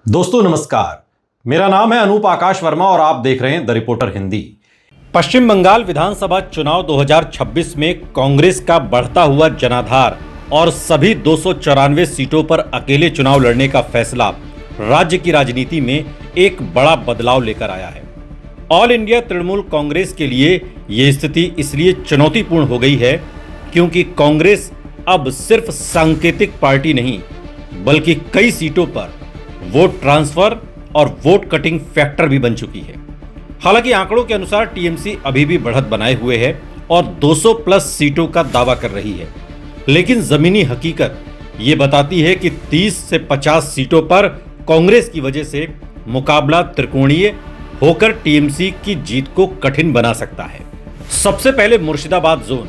दोस्तों नमस्कार, मेरा नाम है अनूप आकाश वर्मा और आप देख रहे हैं द रिपोर्टर हिंदी। पश्चिम बंगाल विधानसभा चुनाव 2026 में कांग्रेस का बढ़ता हुआ जनाधार और सभी 294 सीटों पर अकेले चुनाव लड़ने का फैसला राज्य की राजनीति में एक बड़ा बदलाव लेकर आया है। ऑल इंडिया तृणमूल कांग्रेस के लिए यह स्थिति इसलिए चुनौतीपूर्ण हो गई है क्योंकि कांग्रेस अब सिर्फ सांकेतिक पार्टी नहीं बल्कि कई सीटों पर वोट ट्रांसफर और वोट कटिंग फैक्टर भी बन चुकी है। हालांकि आंकड़ों के अनुसार टीएमसी अभी भी बढ़त बनाए हुए है और 200 प्लस सीटों का दावा कर रही है, लेकिन जमीनी हकीकत ये बताती है कि 30 से 50 सीटों पर कांग्रेस की वजह से मुकाबला त्रिकोणीय होकर टीएमसी की जीत को कठिन बना सकता है। सबसे पहले मुर्शिदाबाद जोन,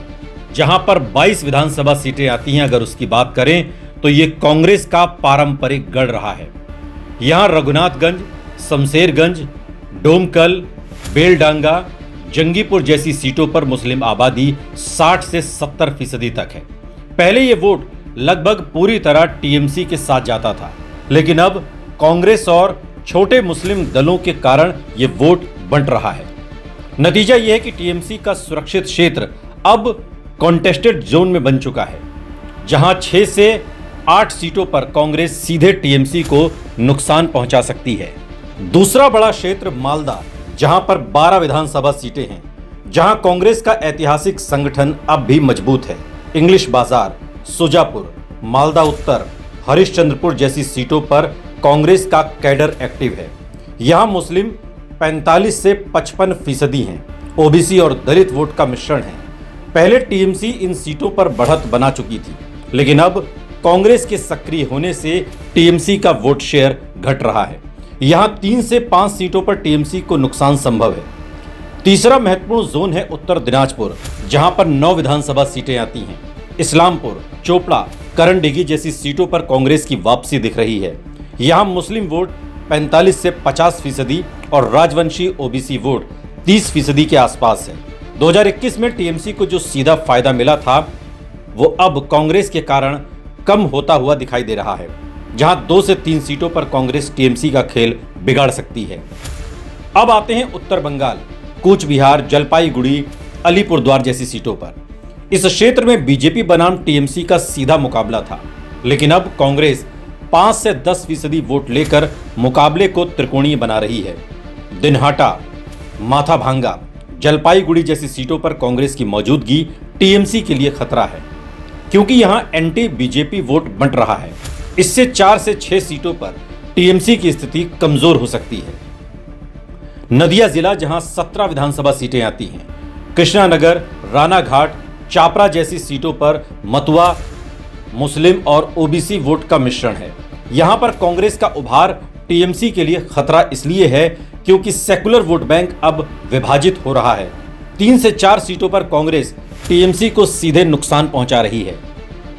जहां पर 22 विधानसभा सीटें आती हैं, अगर उसकी बात करें तो ये कांग्रेस का पारंपरिक गढ़ रहा है। यहां रघुनाथगंज, शमशेरगंज, डोमकल, बेलडांगा, जंगीपुर जैसी सीटों पर मुस्लिम आबादी 60 से 70% तक है। पहले ये वोट लगभग पूरी तरह टीएमसी के साथ जाता था, लेकिन अब कांग्रेस और छोटे मुस्लिम दलों के कारण ये वोट बंट रहा है। नतीजा यह है कि टीएमसी का सुरक्षित क्षेत्र अब कॉन्टेस्टेड जोन में बन चुका है, जहां 6 से 8 सीटों पर कांग्रेस सीधे टीएमसी को नुकसान पहुंचा सकती है। दूसरा बड़ा क्षेत्र मालदा, जहां पर 12 विधानसभा सीटें हैं, जहां कांग्रेस का ऐतिहासिक संगठन अब भी मजबूत है। इंग्लिश बाजार, सुजापुर, मालदा उत्तर, हरिश्चंद्रपुर जैसी सीटों पर कांग्रेस का कैडर एक्टिव है। यहां मुस्लिम 45 से 55% हैं। ओबीसी और दलित वोट का मिश्रण है। पहले टीएमसी इन सीटों पर बढ़त बना चुकी थी, लेकिन अब कांग्रेस के सक्रिय होने से टीएमसी का वोट शेयर घट रहा है। यहां 3 से 5 सीटों पर टीएमसी को नुकसान संभव है। तीसरा महत्वपूर्ण जोन है उत्तर दिनाजपुर, जहां पर 9 विधानसभा सीटें आती हैं। इस्लामपुर, चोपड़ा, करंडीगी जैसी सीटों पर कांग्रेस की वापसी दिख रही है। यहां मुस्लिम वोट 45 से 50% और राजवंशी ओबीसी वोट 30% के आसपास है। 2021 में टीएमसी को जो सीधा फायदा मिला था वो अब कांग्रेस के कारण कम होता हुआ दिखाई दे रहा है, जहां 2 से 3 सीटों पर कांग्रेस टीएमसी का खेल बिगाड़ सकती है। अब आते हैं उत्तर बंगाल, कूच बिहार, जलपाईगुड़ी, अलीपुरद्वार जैसी सीटों पर। इस क्षेत्र में बीजेपी बनाम टीएमसी का सीधा मुकाबला था, लेकिन अब कांग्रेस 5 से 10% वोट लेकर मुकाबले को त्रिकोणीय बना रही है। दिनहाटा, माथाभांगा, जलपाईगुड़ी जैसी सीटों पर कांग्रेस की मौजूदगी टीएमसी के लिए खतरा है, क्योंकि यहां एंटी बीजेपी वोट बंट रहा है। इससे 4 से 6 सीटों पर टीएमसी की स्थिति कमजोर हो सकती है। नदिया जिला, जहां 17 विधानसभा सीटें आती हैं, कृष्णानगर, रानाघाट, चापरा जैसी सीटों पर मतुआ, मुस्लिम और ओबीसी वोट का मिश्रण है। यहां पर कांग्रेस का उभार टीएमसी के लिए खतरा इसलिए है क्योंकि सेकुलर वोट बैंक अब विभाजित हो रहा है। 3 से 4 सीटों पर कांग्रेस टीएमसी को सीधे नुकसान पहुंचा रही है।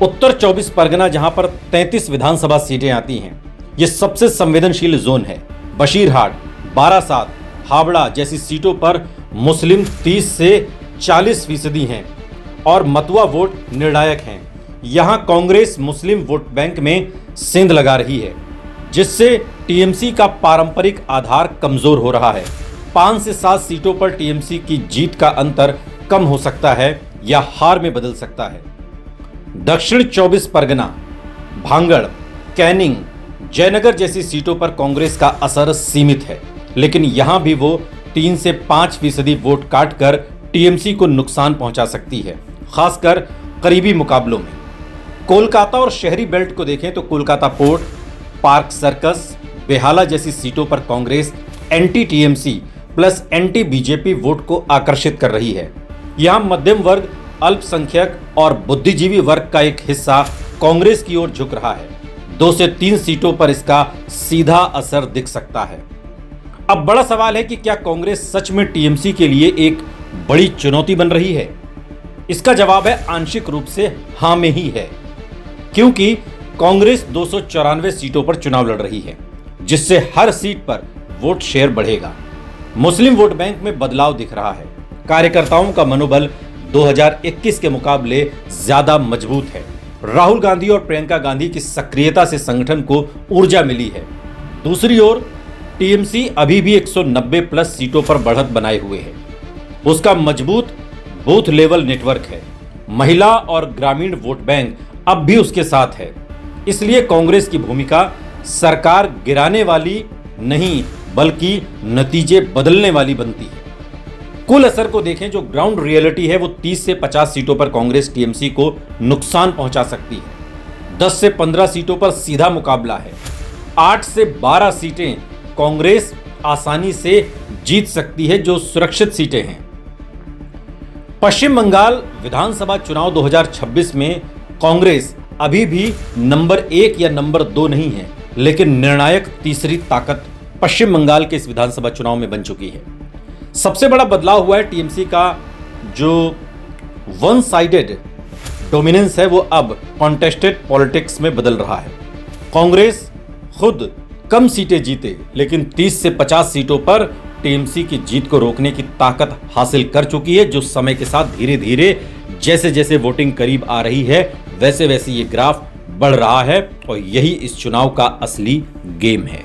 उत्तर 24 परगना, जहां पर 33 विधानसभा सीटें आती हैं, यह सबसे संवेदनशील जोन है। बशीरहाट, बारासात, हावड़ा जैसी सीटों पर मुस्लिम 30 से 40% हैं और मतुआ वोट निर्णायक हैं। यहां कांग्रेस मुस्लिम वोट बैंक में सेंध लगा रही है, जिससे टीएमसी का पारंपरिक आधार कमजोर हो रहा है। 5 से 7 सीटों पर टीएमसी की जीत का अंतर कम हो सकता है या हार में बदल सकता है। दक्षिण 24 परगना, भांगड़, कैनिंग, जयनगर जैसी सीटों पर कांग्रेस का असर सीमित है, लेकिन यहां भी वो 3 से 5% वोट काटकर टीएमसी को नुकसान पहुंचा सकती है, खासकर करीबी मुकाबलों में। कोलकाता और शहरी बेल्ट को देखें तो Kolkata port, park circus, Behala जैसी सीटों पर Congress anti TMC plus anti BJP vote को आकर्षित कर रही है। यहां मध्यम वर्ग, अल्पसंख्यक और बुद्धिजीवी वर्ग का एक हिस्सा कांग्रेस की ओर झुक रहा है। 2 से 3 सीटों पर इसका सीधा असर दिख सकता है। अब बड़ा सवाल है कि क्या कांग्रेस सच में टीएमसी के लिए एक बड़ी चुनौती बन रही है? इसका जवाब है आंशिक रूप से हां में ही है, क्योंकि कांग्रेस 294 सीटों पर चुनाव लड़ रही है, जिससे हर सीट पर वोट शेयर बढ़ेगा। मुस्लिम वोट बैंक में बदलाव दिख रहा है। कार्यकर्ताओं का मनोबल 2021 के मुकाबले ज्यादा मजबूत है। राहुल गांधी और प्रियंका गांधी की सक्रियता से संगठन को ऊर्जा मिली है। दूसरी ओर टीएमसी अभी भी 190 प्लस सीटों पर बढ़त बनाए हुए है। उसका मजबूत बूथ लेवल नेटवर्क है। महिला और ग्रामीण वोट बैंक अब भी उसके साथ है। इसलिए कांग्रेस की भूमिका सरकार गिराने वाली नहीं बल्कि नतीजे बदलने वाली बनती है। कुल असर को देखें, जो ग्राउंड रियलिटी है वो 30 से 50 सीटों पर कांग्रेस टीएमसी को नुकसान पहुंचा सकती है। 10 से 15 सीटों पर सीधा मुकाबला है। 8 से 12 सीटें कांग्रेस आसानी से जीत सकती है, जो सुरक्षित सीटें हैं। पश्चिम बंगाल विधानसभा चुनाव 2026 में कांग्रेस अभी भी नंबर 1 या नंबर 2 नहीं है, लेकिन निर्णायक तीसरी ताकत पश्चिम बंगाल के इस विधानसभा चुनाव में बन चुकी है। सबसे बड़ा बदलाव हुआ है टीएमसी का जो वन साइडेड डोमिनेंस है वो अब कॉन्टेस्टेड पॉलिटिक्स में बदल रहा है। कांग्रेस खुद कम सीटें जीते, लेकिन 30 से 50 सीटों पर टीएमसी की जीत को रोकने की ताकत हासिल कर चुकी है, जो समय के साथ धीरे धीरे जैसे जैसे वोटिंग करीब आ रही है वैसे वैसे ये ग्राफ बढ़ रहा है और यही इस चुनाव का असली गेम है।